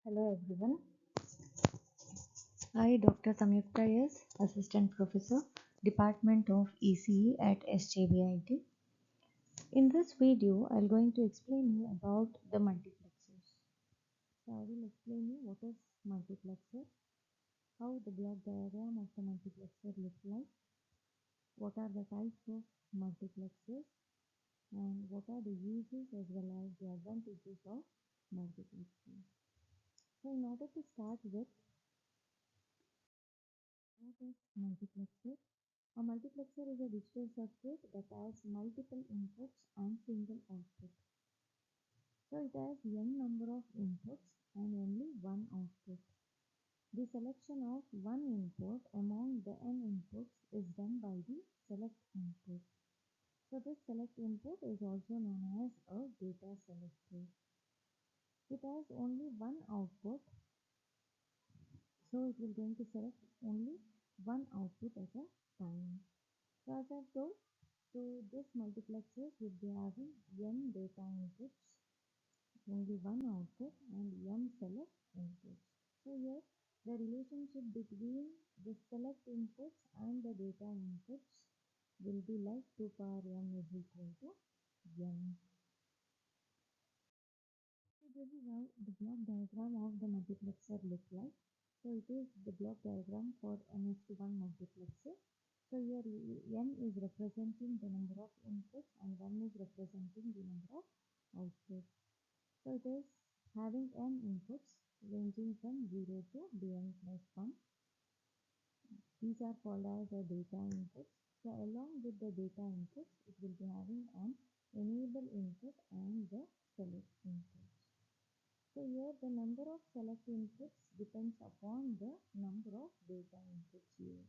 Hello everyone. I, Dr. Samyukta S, Assistant Professor, Department of ECE at SJBIT. In this video, I'm going to explain you about the multiplexers. So I will explain you what is multiplexer, how the block diagram of the multiplexer looks like, what are the types of multiplexers, and what are the uses as well as the advantages of multiplexers. So in order to start with, what is multiplexer? A multiplexer is a digital circuit that has multiple inputs and single output. So it has n number of inputs and only one output. The selection of one input among the n inputs is done by the select input. So this select input is also known as a data selector. It has only one output, so it will going to select only one output at a time. So as I've told, so this multiplexer would be having n data inputs, only one output and n select inputs. So here the relationship between the select inputs and the data inputs will be like 2 power n is equal to n. So this is how the block diagram of the multiplexer looks like. So it is the block diagram for n:1 multiplexer. So here n is representing the number of inputs and 1 is representing the number of outputs. So it is having n inputs ranging from 0 to dn plus 1. These are called as the data inputs. So along with the data inputs, it will be having an enable input and the select input. So here the number of select inputs depends upon the number of data inputs here.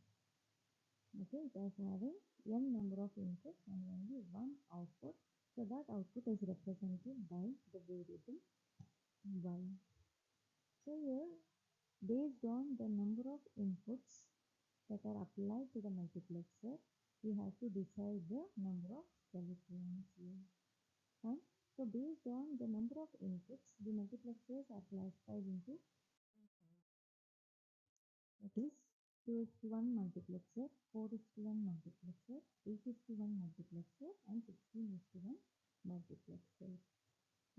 Okay, it is having n number of inputs and only one output. So that output is represented by the variable y. So here, based on the number of inputs that are applied to the multiplexer, we have to decide the number of select lines here. And so based on the number of inputs, the multiplexers are classified into, that is 2:1 multiplexer, 4:1 multiplexer, 8:1 multiplexer and 16:1 multiplexer.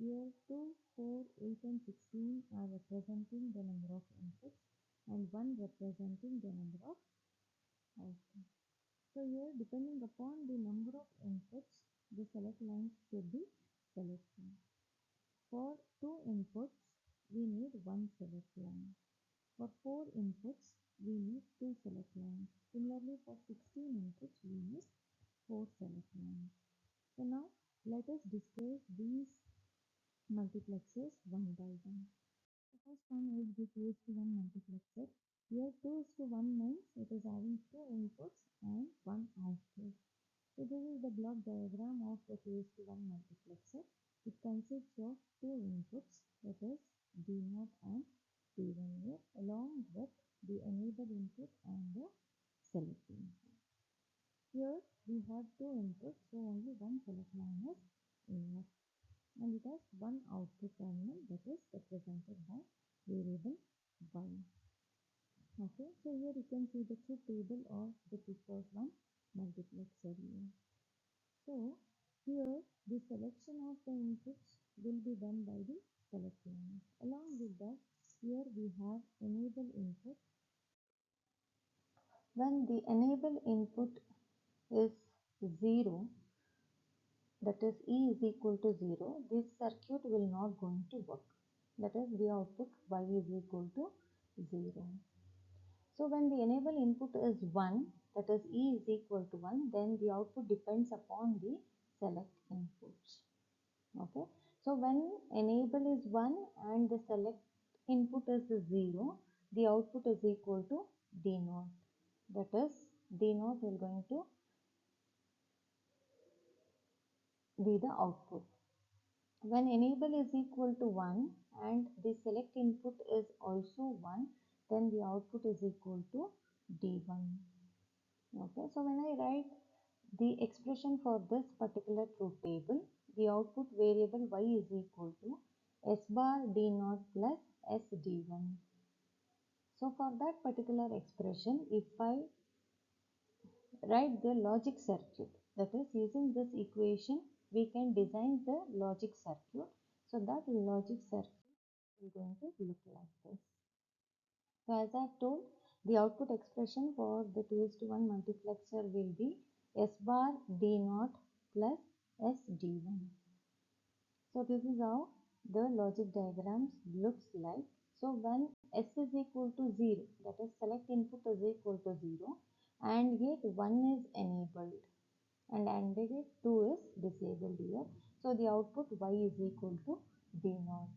Here 2, 4, 8 and 16 are representing the number of inputs and 1 representing the number of outputs. So here depending upon the number of inputs, the select lines should be selected. For 2 inputs, we need 1 select line. For 4 inputs, we need 2 select lines. Similarly, for 16 inputs, we need 4 select lines. So now, let us discuss these multiplexers one by one. The first one is the 2:1 multiplexer. Here 2:1 means it is having 2 inputs and 1 output. So this is the block diagram of the 2:1 multiplexer. It consists of 2 inputs, that is D0 and D1 here, along with the enable input and the select input. Here we have 2 inputs, so only one select line is enough. And it has one output terminal that is represented by variable y. Okay, so here you can see the truth table of the 2:1 multiplexer here. So here the selection of the inputs will be done by the select line. Along with that, here we have enable input. When the enable input is 0, that is E is equal to 0, this circuit will not going to work. That is the output y is equal to 0. So when the enable input is 1, that is E is equal to 1, then the output depends upon the select inputs. Okay, so when enable is 1 and the select input is 0, the output is equal to D0. That is D0 is going to be the output. When enable is equal to 1 and the select input is also 1, then the output is equal to D1. Okay, so when I write the expression for this particular truth table, the output variable y is equal to S bar D naught plus S D1. So for that particular expression, if I write the logic circuit, that is using this equation, we can design the logic circuit. So that logic circuit is going to look like this. So as I have told, the output expression for the 2:1 multiplexer will be S bar D naught plus S D1. So this is how the logic diagrams looks like. So when S is equal to 0, that is select input is equal to 0, and yet 1 is enabled and AND gate 2 is disabled here. So the output Y is equal to D0.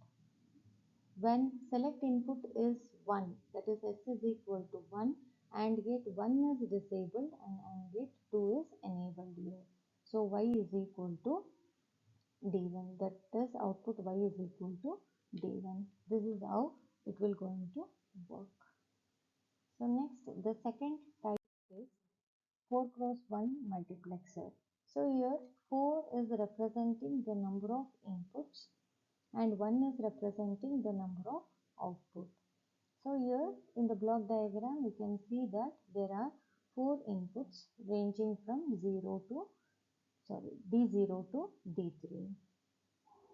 When select input is 1, that is S is equal to 1, and gate 1 is disabled and AND gate 2 is enabled here. So Y is equal to D1, that is output Y is equal to D1. This is how it will going to work. So next, the second type is 4 cross 1 multiplexer. So here 4 is representing the number of inputs and 1 is representing the number of output. So here in the block diagram you can see that there are 4 inputs ranging from D0 to D3.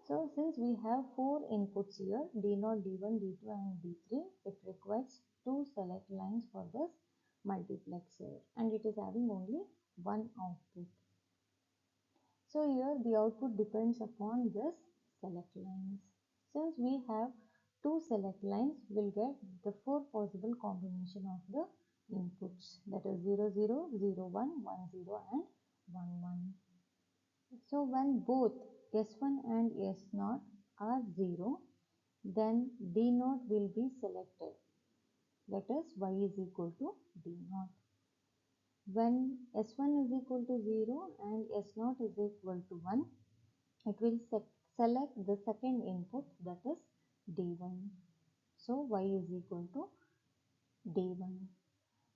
So since we have 4 inputs here, D0, D1, D2 and D3, it requires 2 select lines for this multiplexer and it is having only one output. So here the output depends upon this select lines. Since we have 2 select lines, we'll get the 4 possible combination of the inputs, that is 0, 0, 0, 1, 1, 0 and 1, 1. So when both S1 and S0 are 0, then D0 will be selected. That is Y is equal to D0. When S1 is equal to 0 and S0 is equal to 1, it will select the second input, that is D1. So Y is equal to D1.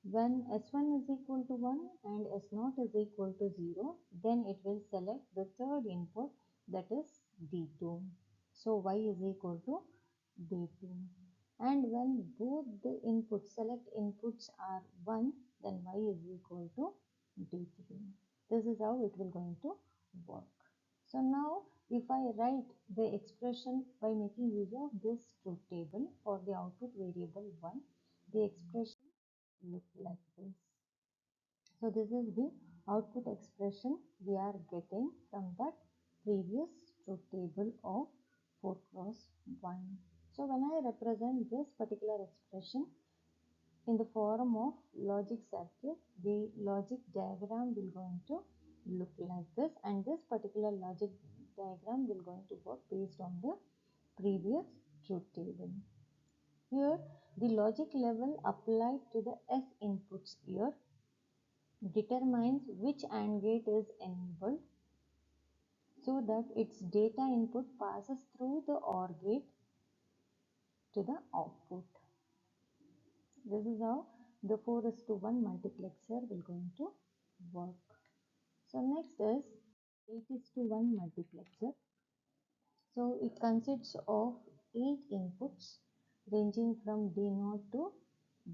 When S1 is equal to 1 and S0 is equal to 0, then it will select the third input, that is D2. So Y is equal to D2. And when both the select inputs are 1, then Y is equal to D3. This is how it will going to work. So now if I write the expression by making use of this truth table for the output variable 1, the expression look like this. So this is the output expression we are getting from that previous truth table of 4 cross 1. So when I represent this particular expression in the form of logic circuit, the logic diagram will going to look like this, and this particular logic diagram will going to work based on the previous truth table. Here the logic level applied to the S inputs here determines which AND gate is enabled so that its data input passes through the OR gate to the output. This is how the 4:1 multiplexer will going to work. So next is 8:1 multiplexer. So it consists of 8 inputs ranging from D0 to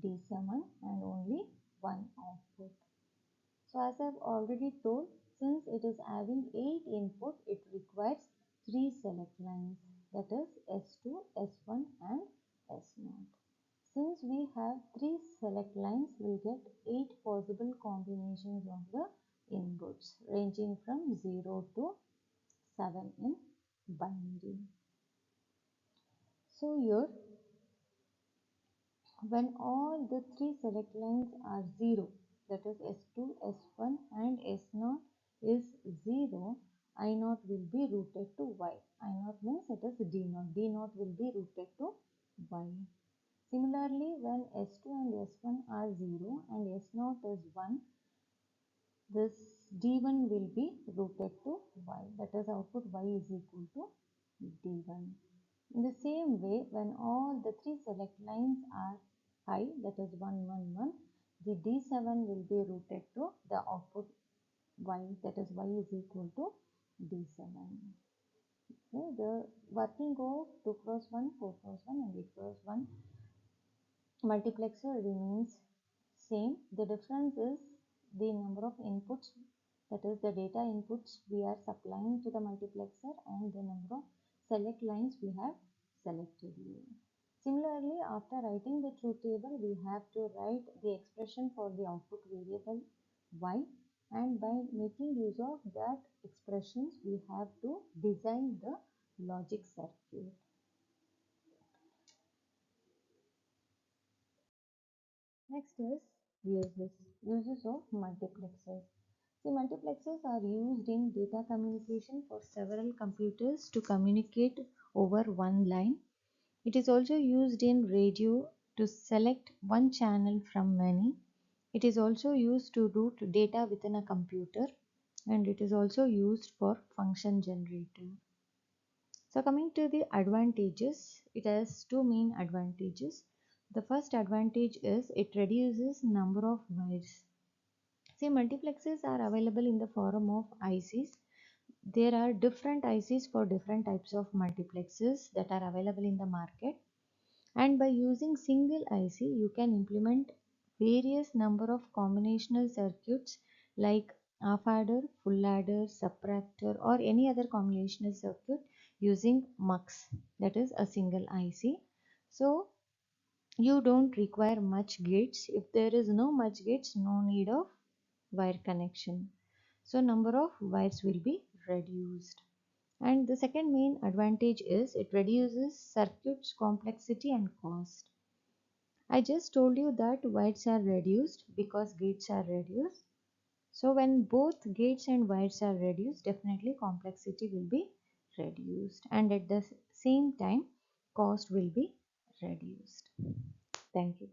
D7 and only one output. So as I have already told, since it is having 8 input, it requires 3 select lines, that is S2, S1 and S0. Since we have 3 select lines, we will get 8 possible combinations of the inputs ranging from 0 to 7 in binary. So here, when all the 3 select lines are 0, that is S2, S1 and S0 is 0, I0 will be routed to Y. I0 means it is D0. D0 will be routed to Y. Similarly, when S2 and S1 are 0 and S0 is 1, this D1 will be routed to Y. That is output Y is equal to D1. In the same way, when all the 3 select lines are high, that is 1, 1, 1, the D7 will be routed to the output Y, that is Y is equal to D7. Okay, the working of 2 cross 1, 4 cross 1 and 8 cross 1 multiplexer remains same. The difference is the number of inputs, that is the data inputs we are supplying to the multiplexer, and the number of select lines we have selected here. Similarly, after writing the truth table, we have to write the expression for the output variable y, and by making use of that expressions, we have to design the logic circuit. Next is uses of multiplexers. The multiplexers are used in data communication for several computers to communicate over one line. It is also used in radio to select one channel from many. It is also used to route data within a computer, and it is also used for function generator. So coming to the advantages, it has two main advantages. The first advantage is it reduces number of wires. See, multiplexers are available in the form of ICs. There are different ICs for different types of multiplexers that are available in the market. And by using single IC, you can implement various number of combinational circuits like half adder, full adder, subtractor, or any other combinational circuit using MUX, that is a single IC. So you don't require much gates. If there is no much gates, no need of wire connection. So number of wires will be reduced. And the second main advantage is it reduces circuits complexity and cost. I just told you that wires are reduced because gates are reduced. So when both gates and wires are reduced, definitely complexity will be reduced, and at the same time cost will be reduced. Thank you.